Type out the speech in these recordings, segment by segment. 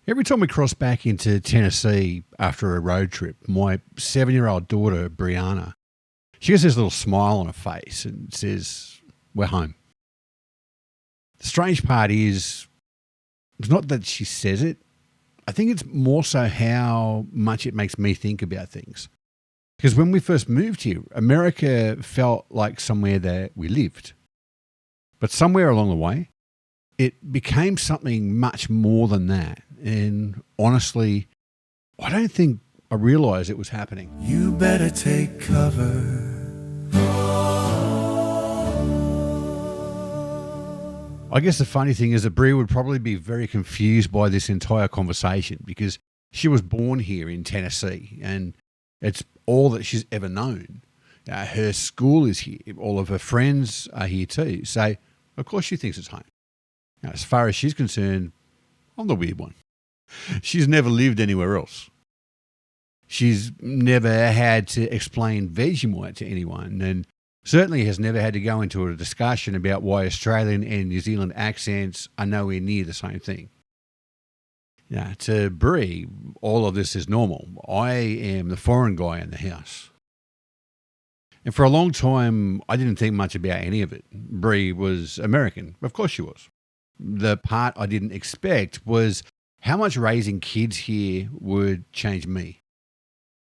Every time we cross back into Tennessee after a road trip, my 7-year-old daughter, Brianna, she has this little smile on her face and says, "We're home." The strange part is, it's not that she says it. I think it's more so how much it makes me think about things. Because when we first moved here, America felt like somewhere that we lived. But somewhere along the way, it became something much more than that. And honestly, I don't think I realised it was happening. You better take cover. I guess the funny thing is that Brie would probably be very confused by this entire conversation because she was born here in Tennessee and it's all that she's ever known. Her school is here. All of her friends are here too. So, of course, she thinks it's home. Now, as far as she's concerned, I'm the weird one. She's never lived anywhere else. She's never had to explain Vegemite to anyone and certainly has never had to go into a discussion about why Australian and New Zealand accents are nowhere near the same thing. Now, to Brie, all of this is normal. I am the foreign guy in the house. And for a long time, I didn't think much about any of it. Brie was American. Of course she was. The part I didn't expect was how much raising kids here would change me.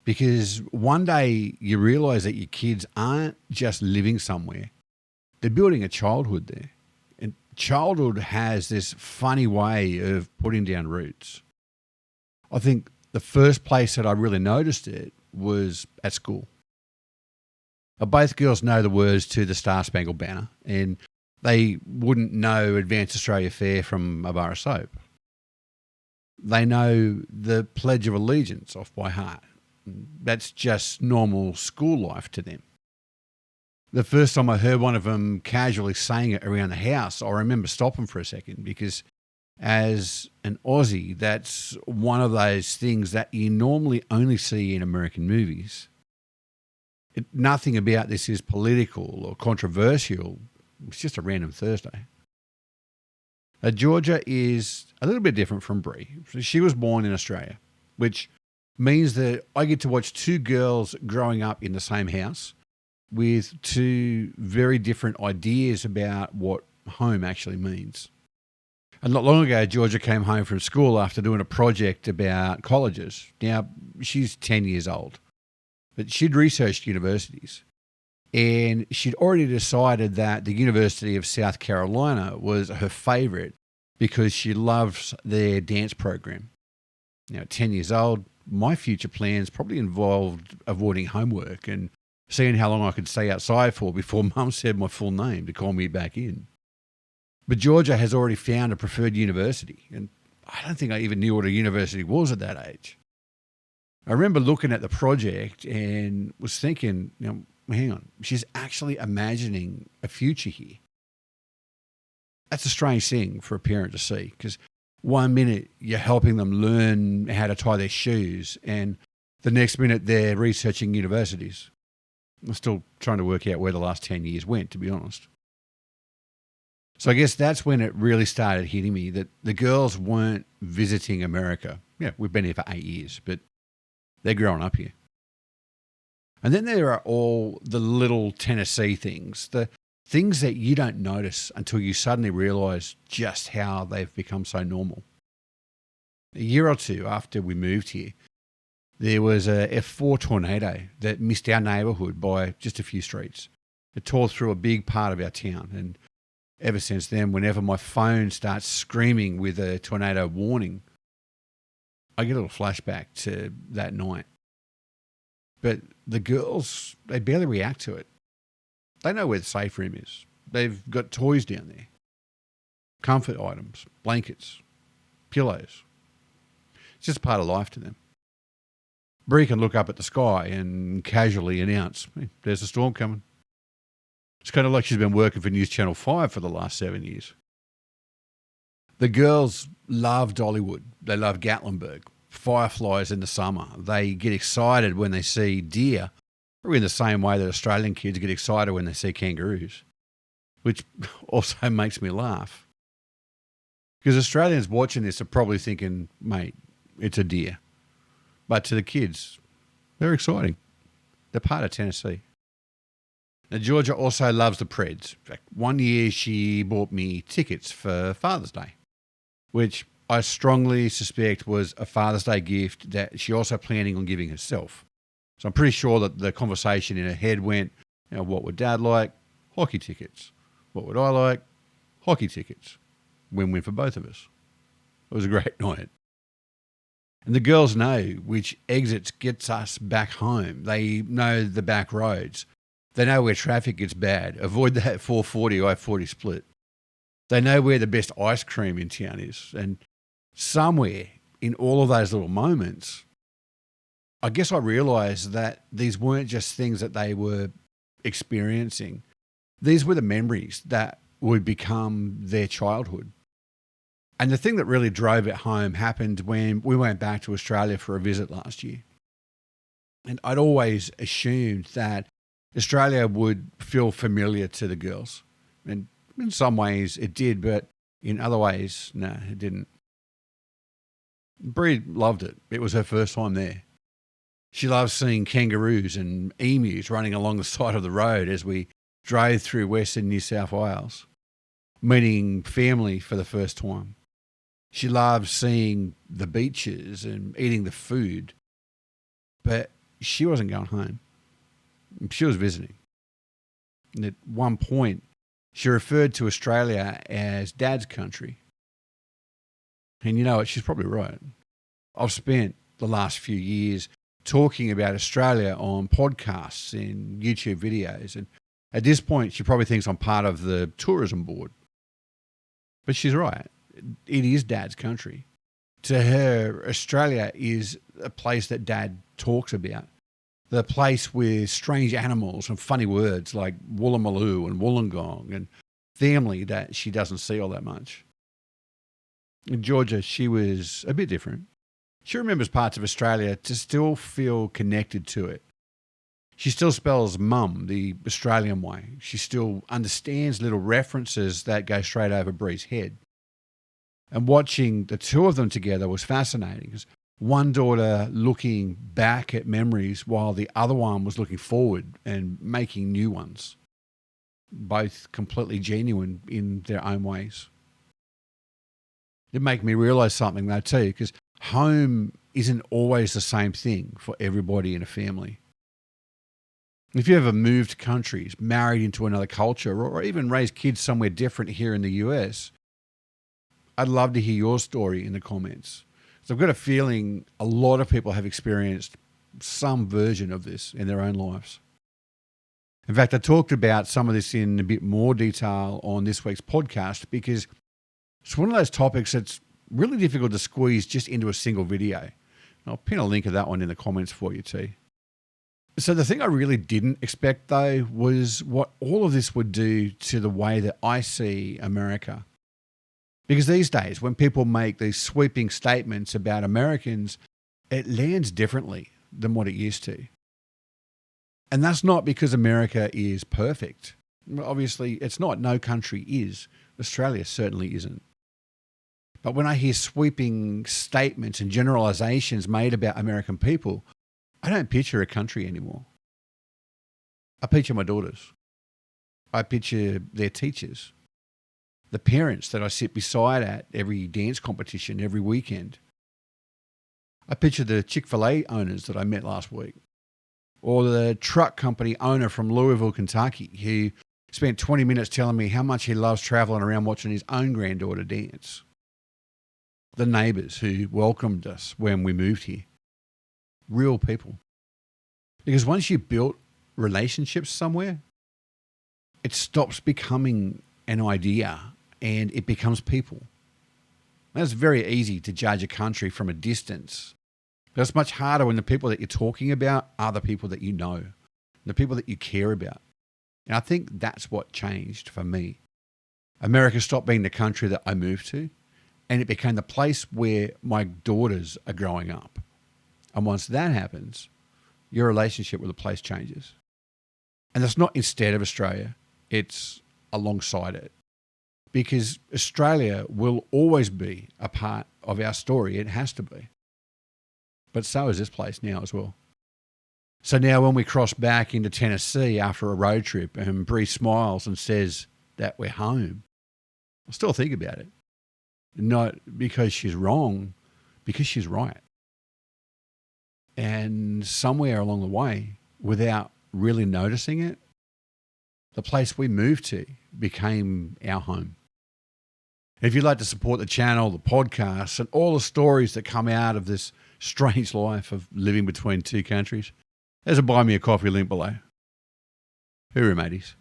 Because one day you realise that your kids aren't just living somewhere. They're building a childhood there. And childhood has this funny way of putting down roots. I think the first place that I really noticed it was at school. Both girls know the words to the Star Spangled Banner, and they wouldn't know Advanced Australia Fair from a bar of soap. They know the Pledge of Allegiance off by heart. That's just normal school life to them. The first time I heard one of them casually saying it around the house, I remember stopping for a second because as an Aussie, that's one of those things that you normally only see in American movies. Nothing about this is political or controversial. It's just a random Thursday. Georgia is a little bit different from Brie. She was born in Australia, which means that I get to watch two girls growing up in the same house with two very different ideas about what home actually means. And not long ago, Georgia came home from school after doing a project about colleges. Now, she's 10 years old, but she'd researched universities and she'd already decided that the University of South Carolina was her favourite because she loves their dance program. Now, at 10 years old, my future plans probably involved avoiding homework and seeing how long I could stay outside for before Mum said my full name to call me back in. But Georgia has already found a preferred university, and I don't think I even knew what a university was at that age. I remember looking at the project and was thinking, hang on, she's actually imagining a future here. That's a strange thing for a parent to see because one minute you're helping them learn how to tie their shoes and the next minute they're researching universities. I'm still trying to work out where the last 10 years went, to be honest. So I guess that's when it really started hitting me that the girls weren't visiting America. Yeah, we've been here for 8 years, but they're growing up here. And then there are all the little Tennessee things, the things that you don't notice until you suddenly realise just how they've become so normal. A year or two after we moved here, there was a F4 tornado that missed our neighbourhood by just a few streets. It tore through a big part of our town, and ever since then, whenever my phone starts screaming with a tornado warning, I get a little flashback to that night. But the girls, they barely react to it. They know where the safe room is. They've got toys down there. Comfort items, blankets, pillows. It's just part of life to them. Brie can look up at the sky and casually announce, "Hey, there's a storm coming." It's kind of like she's been working for News Channel 5 for the last 7 years. The girls love Dollywood. They love Gatlinburg, fireflies in the summer. They get excited when they see deer, probably in the same way that Australian kids get excited when they see kangaroos, which also makes me laugh. Because Australians watching this are probably thinking, mate, it's a deer. But to the kids, they're exciting. They're part of Tennessee. Now, Georgia also loves the Preds. In fact, one year she bought me tickets for Father's Day, which I strongly suspect was a Father's Day gift that she also planning on giving herself. So I'm pretty sure that the conversation in her head went, what would Dad like? Hockey tickets. What would I like? Hockey tickets. Win-win for both of us. It was a great night. And the girls know which exits gets us back home. They know the back roads. They know where traffic gets bad. Avoid that 440 I-40 split. They know where the best ice cream in town is. And somewhere in all of those little moments, I guess I realised that these weren't just things that they were experiencing. These were the memories that would become their childhood. And the thing that really drove it home happened when we went back to Australia for a visit last year. And I'd always assumed that Australia would feel familiar to the girls. And in some ways it did, but in other ways, no, it didn't. Bree loved it. It was her first time there. She loved seeing kangaroos and emus running along the side of the road as we drove through Western New South Wales, meeting family for the first time. She loved seeing the beaches and eating the food, but she wasn't going home. She was visiting. And at one point, she referred to Australia as Dad's country. And you know what? She's probably right. I've spent the last few years talking about Australia on podcasts and YouTube videos. And at this point, she probably thinks I'm part of the tourism board. But she's right. It is Dad's country. To her, Australia is a place that Dad talks about. The place with strange animals and funny words like Woolloomooloo and Wollongong and family that she doesn't see all that much. In Georgia, she was a bit different. She remembers parts of Australia to still feel connected to it. She still spells mum the Australian way. She still understands little references that go straight over Bree's head. And watching the two of them together was fascinating, because one daughter looking back at memories while the other one was looking forward and making new ones, both completely genuine in their own ways. It made me realise something though too, because home isn't always the same thing for everybody in a family. If you ever moved countries, married into another culture, or even raised kids somewhere different here in the US, I'd love to hear your story in the comments. So I've got a feeling a lot of people have experienced some version of this in their own lives. In fact, I talked about some of this in a bit more detail on this week's podcast because it's one of those topics that's really difficult to squeeze just into a single video. And I'll pin a link of that one in the comments for you too. So the thing I really didn't expect though was what all of this would do to the way that I see America. Because these days, when people make these sweeping statements about Americans, it lands differently than what it used to. And that's not because America is perfect. Obviously, it's not. No country is. Australia certainly isn't. But when I hear sweeping statements and generalizations made about American people, I don't picture a country anymore. I picture my daughters. I picture their teachers. The parents that I sit beside at every dance competition every weekend. I picture the Chick-fil-A owners that I met last week, or the truck company owner from Louisville, Kentucky, who spent 20 minutes telling me how much he loves traveling around watching his own granddaughter dance. The neighbors who welcomed us when we moved here. Real people. Because once you build relationships somewhere, it stops becoming an idea and it becomes people. And it's very easy to judge a country from a distance. But it's much harder when the people that you're talking about are the people that you know, the people that you care about. And I think that's what changed for me. America stopped being the country that I moved to, and it became the place where my daughters are growing up. And once that happens, your relationship with the place changes. And that's not instead of Australia, it's alongside it. because Australia will always be a part of our story. It has to be. But so is this place now as well. So now when we cross back into Tennessee after a road trip and Bree smiles and says that we're home, I still think about it. Not because she's wrong, because she's right. And somewhere along the way, without really noticing it, the place we moved to became our home. If you'd like to support the channel, the podcast, and all the stories that come out of this strange life of living between two countries, there's a Buy Me a Coffee link below. Hooroo, mateys.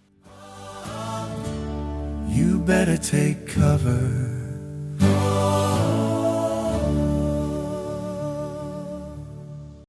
You better take cover.